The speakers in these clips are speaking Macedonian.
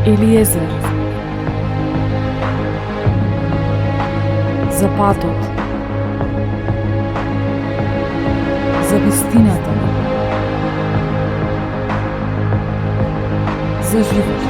Елиезер. За патот. За вистината. За живот.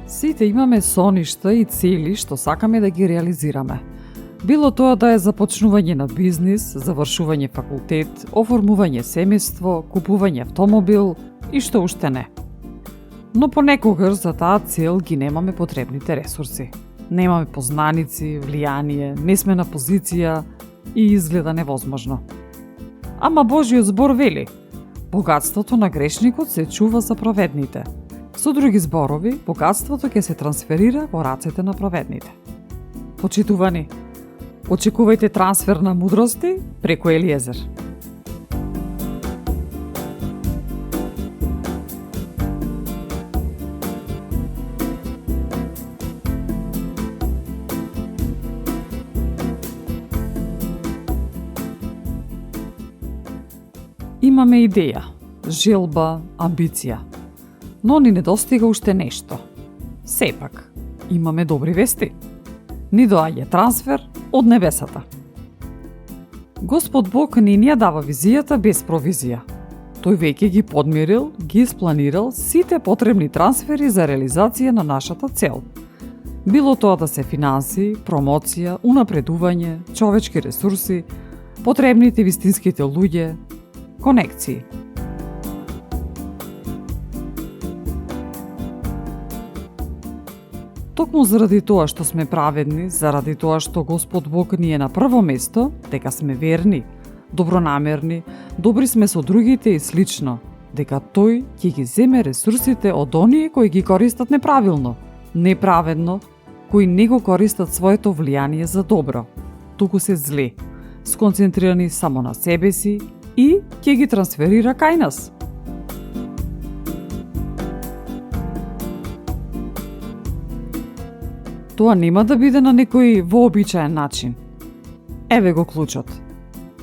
Сите имаме соништа и цели што сакаме да ги реализираме. Било тоа да е започнување на бизнис, завршување факултет, оформување семејство, купување автомобил и што уште не. Но понекогаш за таа цел ги немаме потребните ресурси. Немаме познаници, влијание, не сме на позиција и изгледа невозможно. Ама Божиот збор вели: богатството на грешникот се чува за праведните. Со други зборови, богатството ќе се трансферира во рацете на праведните. Почитувани, очекувајте трансфер на мудрости преку Елиезер. Имаме идеја, желба, амбиција, но ни недостига уште нешто. Сепак, имаме добри вести. Ни доаѓа трансфер од небесата. Господ Бог не ни ја дава визијата без провизија. Тој веќе ги подмирил, ги испланирал сите потребни трансфери за реализација на нашата цел. Било тоа да се финанси, промоција, унапредување, човечки ресурси, потребните вистинските луѓе, конекции. Токму заради тоа што сме праведни, заради тоа што Господ Бог ни е на прво место, дека сме верни, добронамерни, добри сме со другите и слично, дека Тој ќе ги земе ресурсите од оние кои ги користат неправилно, неправедно, кои не го користат своето влијание за добро, туку се зле, сконцентрирани само на себе си и ќе ги трансферира кај нас. Тоа нема да биде на некој вообичаен начин. Еве го клучот.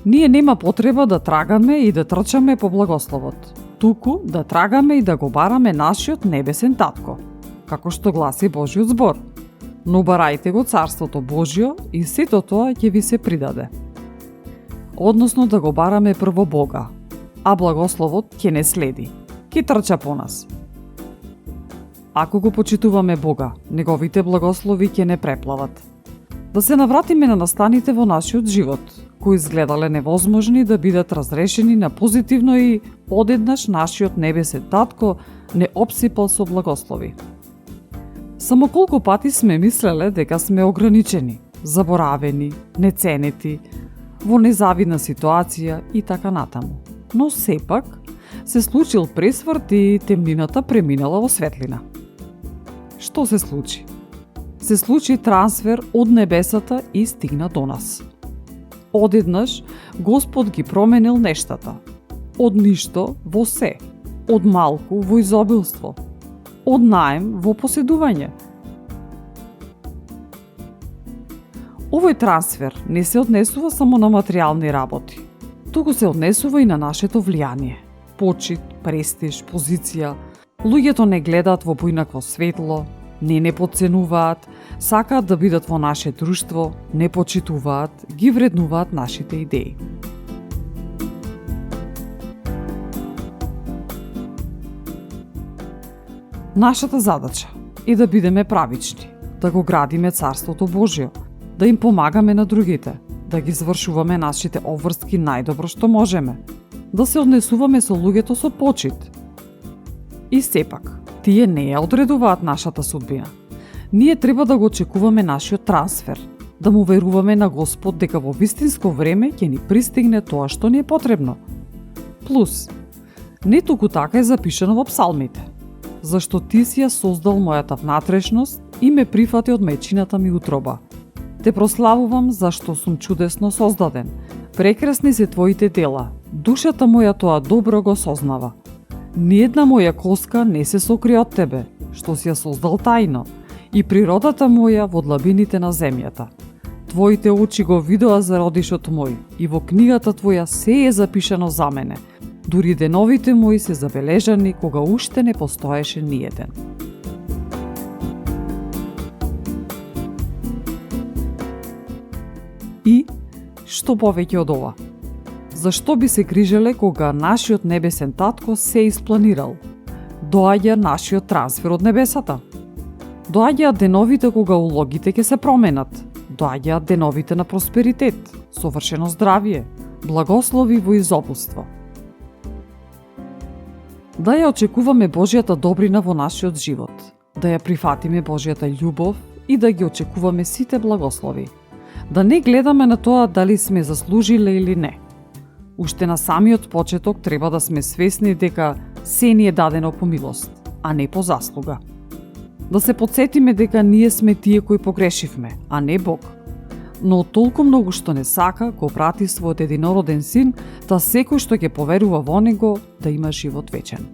Ние нема потреба да трагаме и да трчаме по благословот, туку да трагаме и да го бараме нашиот небесен татко, како што гласи Божиот збор. Но барајте го Царството Божјо и сето тоа ќе ви се придаде. Односно да го бараме прво Бога, а благословот ќе не следи, ќе трча по нас. Ако го почитуваме Бога, неговите благослови ќе не преплават. Да се навратиме на настаните во нашиот живот, кои изгледале невозможни да бидат разрешени на позитивно и одеднаш нашиот небесен татко не обсипал со благослови. Само колку пати сме мислеле дека сме ограничени, заборавени, неценети, во незавидна ситуација и така натаму. Но сепак се случил пресврт и темнината преминала во светлина. Што се случи? Се случи трансфер од небесата и стигна до нас. Одеднаш Господ ги променил нештата. Од ништо во се, од малку во изобилство, од наем во поседување. Овој трансфер не се однесува само на материјални работи, туку се однесува и на нашето влијание, почит, престиж, позиција. Луѓето не гледаат во поинакво светло, не потценуваат, сакаат да бидат во наше друштво, не почитуваат, ги вреднуваат нашите идеи. Нашата задача е да бидеме правични, да го градиме Царството Божјо, да им помагаме на другите, да ги завршуваме нашите обврски најдобро што можеме, да се однесуваме со луѓето со почит. И сепак, тие не ја одредуваат нашата судбина. Ние треба да го очекуваме нашиот трансфер, да му веруваме на Господ дека во вистинско време ќе ни пристигне тоа што ни е потребно. Плюс, не туку така е запишано во псалмите. Зашто ти си ја создал мојата внатрешност и ме прифати од мајчината ми утроба. Те прославувам зашто сум чудесно создаден, Прекрасни се твоите дела, душата моја тоа добро го сознава. Ниедна моја коска не се сокри од тебе, што си ја создал тајно, и природата моја во длабините на земјата. Твоите очи го видоа зародишот мој, и во книгата твоја се е запишано за мене. Дури деновите мои се забележани кога уште не постоеше ниеден. И што повеќе од ова? Зашто би се грижеле кога нашиот небесен татко се испланирал? Доаѓа нашиот трансфер од небесата. Доаѓаат деновите кога улогите ќе се променат. Доаѓаат деновите на просперитет, совршено здравие, благослови во изобилство. Да ја очекуваме Божјата добрина во нашиот живот, да ја прифатиме Божјата љубов и да ги очекуваме сите благослови. Да не гледаме на тоа дали сме заслужиле или не. Уште на самиот почеток треба да сме свесни дека се ни е дадено по милост, а не по заслуга. Да се подсетиме дека ние сме тие кои погрешивме, а не Бог. Но толку многу што не сака, го прати својот единороден син, та секој што ќе поверува во него да има живот вечен.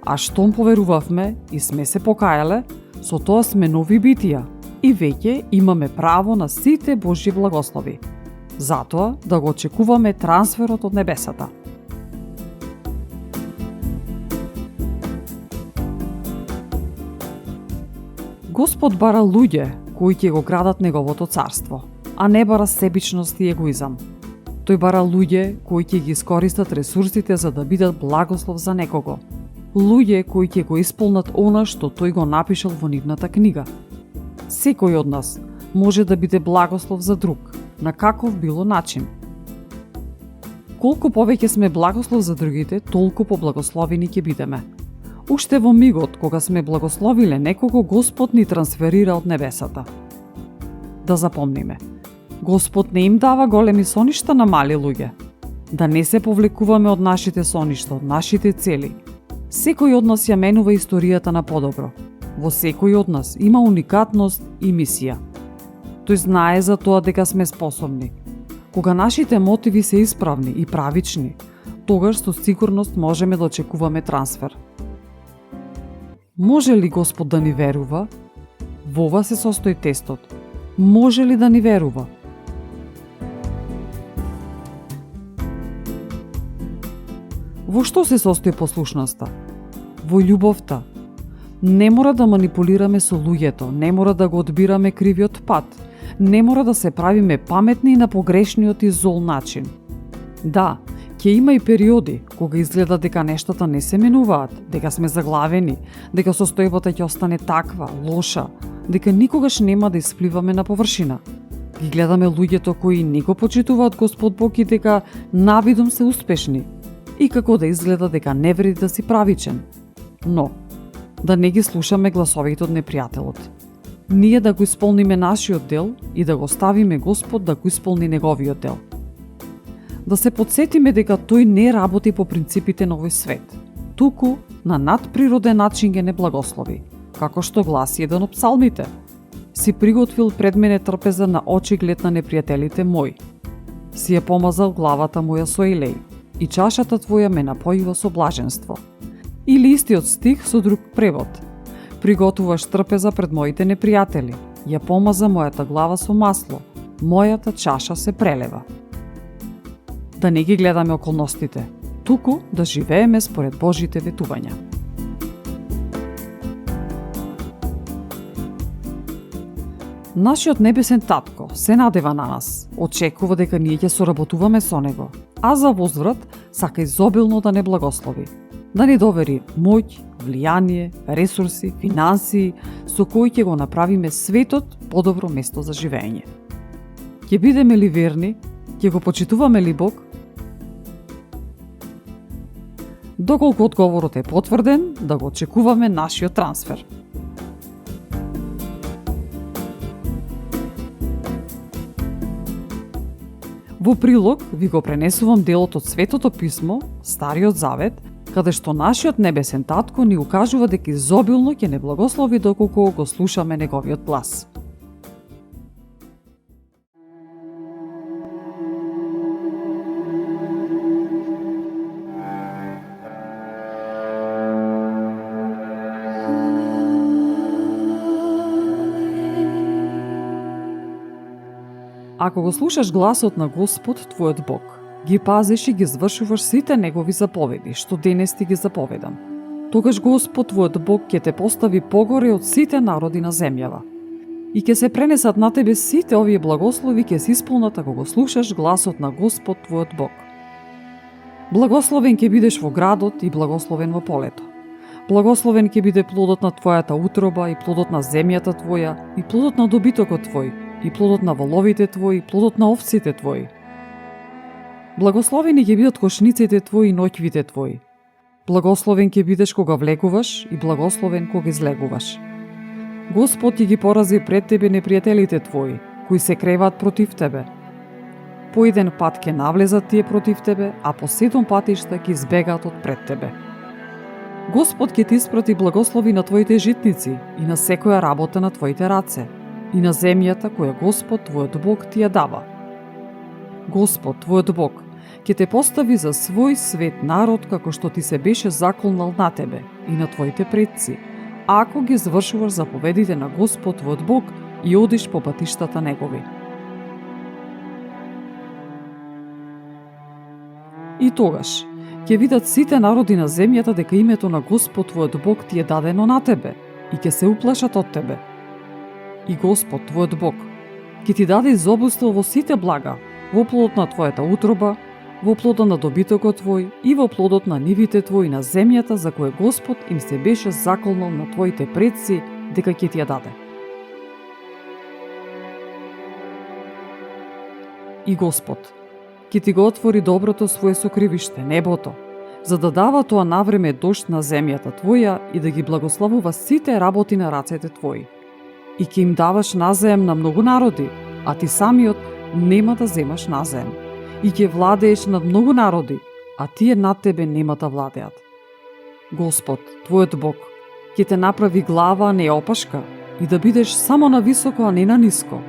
А штом поверувавме и сме се покаяле, со тоа сме нови битија и веќе имаме право на сите Божји благослови. Затоа да го очекуваме трансферот од небесата. Господ бара луѓе кои ќе го градат неговото царство, а не бара себичност и егоизам. Тој бара луѓе кои ќе ги искористат ресурсите за да бидат благослов за некого. Луѓе кои ќе го исполнат она што тој го напишал во нивната книга. Секој од нас може да биде благослов за друг, на каков било начин. Колку повеќе сме благослов за другите, толку поблагословени ќе бидеме. Уште во мигот кога сме благословиле некого, Господ ни трансферира од небесата. Да запомниме, Господ не им дава големи соништа на мали луѓе. Да не се повлекуваме од нашите соништа, од нашите цели. Секој од нас ја менува историјата на подобро. Во секој од нас има уникатност и мисија. Тој знае за тоа дека сме способни. Кога нашите мотиви се исправни и правични, тогаш со сигурност можеме да очекуваме трансфер. Може ли Господ да ни верува? Во ова се состои тестот. Може ли да ни верува? Во што се состои послушноста? Во љубовта. Не мора да манипулираме со луѓето, не мора да го одбираме кривиот пат, не мора да се правиме паметни на погрешниот и зол начин. Да, ќе има и периоди кога изгледа дека нештата не се менуваат, дека сме заглавени, дека состојбата ќе остане таква, лоша, дека никогаш нема да испливаме на површина. Ги гледаме луѓето кои не го почитуваат Господ Бог и дека навидом се успешни, и како да изгледа дека не вреди да си правичен. Но, да не ги слушаме гласовите од непријателот. Ние да го исполниме нашиот дел и да го ставиме Господ да го исполни неговиот дел. Да се подсетиме дека тој не работи по принципите на овој свет, туку на надприроден начин ги не благослови, како што гласи еден од псалмите. Си приготвил пред мене трпеза на очиглед на непријателите мои. Си ја помазал главата моја со елеј и чашата твоја ме напојува со блаженство. Или истиот стих со друг превод. Приготуваш трпеза пред моите непријатели, ја помаза мојата глава со масло, мојата чаша се прелева. Да не ги гледаме околностите, туку да живееме според Божите ветувања. Нашиот небесен татко се надева на нас, очекува дека ние ќе соработуваме со него, а за возврат сака изобилно да не благослови, да ни довери моќ, влијание, ресурси, финансии, со кои ќе го направиме светот подобро место за живење. Ќе бидеме ли верни? Ќе го почитуваме ли Бог? Доколку одговорот е потврден, да го очекуваме нашиот трансфер. Во прилог ви го пренесувам делот од Светото писмо, Стариот Завет, каде што нашиот небесен татко ни укажува дека изобилно ќе не благослови доколку го слушаме неговиот глас. Ако го слушаш гласот на Господ, твојот Бог, ги пазиш и ги извршуваш сите негови заповеди, што денес ти ги заповедам, тогаш Господ, твојот Бог, ќе те постави погоре од сите народи на земјава. И ќе се пренесат на тебе сите овие благослови, ќе се исполнат ако го слушаш гласот на Господ, твојот Бог. Благословен ќе бидеш во градот и благословен во полето. Благословен ќе биде плодот на твојата утроба и плодот на земјата твоја и плодот на добитокот твој и плодот на воловите твои и плодот на овците твои. Благословени ќе бидат кошниците твои и ноќвите твои. Благословен ќе бидеш кога влегуваш и благословен кога излегуваш. Господ ќе ги порази пред тебе непријателите твои, кои се креваат против тебе. По еден пат ќе навлезат тие против тебе, а по 7 патишта ќе избегаат од пред тебе. Господ ќе ти испрати благослови на твоите житници и на секоја работа на твоите раце и на земјата која Господ, твојот Бог, ти ја дава. Господ, твојот Бог, ќе те постави за свој свет народ како што ти се беше заколнал на тебе и на твоите предци, ако ги извршуваш заповедите на Господ, твојот Бог, и одиш по патиштата негови. И тогаш ќе видат сите народи на земјата дека името на Господ, твојот Бог, ти е дадено на тебе и ќе се уплашат од тебе. И Господ, твојот Бог, ќе ти даде изобилство во сите блага, во плодот на твојата утроба, во плодот на добитокот твој и во плодот на нивите твои на земјата за која Господ им се беше заколнал на твоите предци дека ќе ти ја даде. И Господ ќе ти го отвори доброто свое сокривиште, небото, за да дава тоа навреме дожд на земјата твоја и да ги благословува сите работи на рацете твои. И ќе им даваш назаем на многу народи, а ти самиот нема да земаш назаем. И ќе владееш над многу народи, а тие над тебе нема да владеат. Господ, твојот Бог, ќе те направи глава, а не опашка, и да бидеш само на високо, а не на ниско,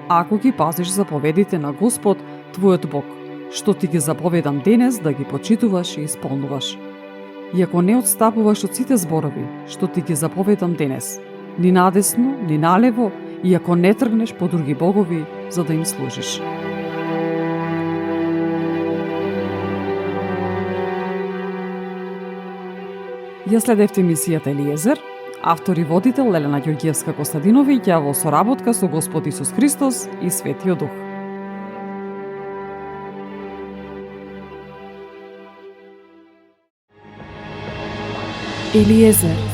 ако ги пазиш заповедите на Господ, твојот Бог, што ти ги заповедам денес да ги почитуваш и исполнуваш. И ако не отстапуваш од сите зборови, што ти ги заповедам денес, ни надесно, ни налево, и ако не тргнеш по други богови, за да им служиш. Ја следевте емисијата Елиезер, автор и водител Лелена Ѓорѓиевска-Костадиновиќ, во соработка со Господ Исус Христос и Светиот Дух. Елиезер.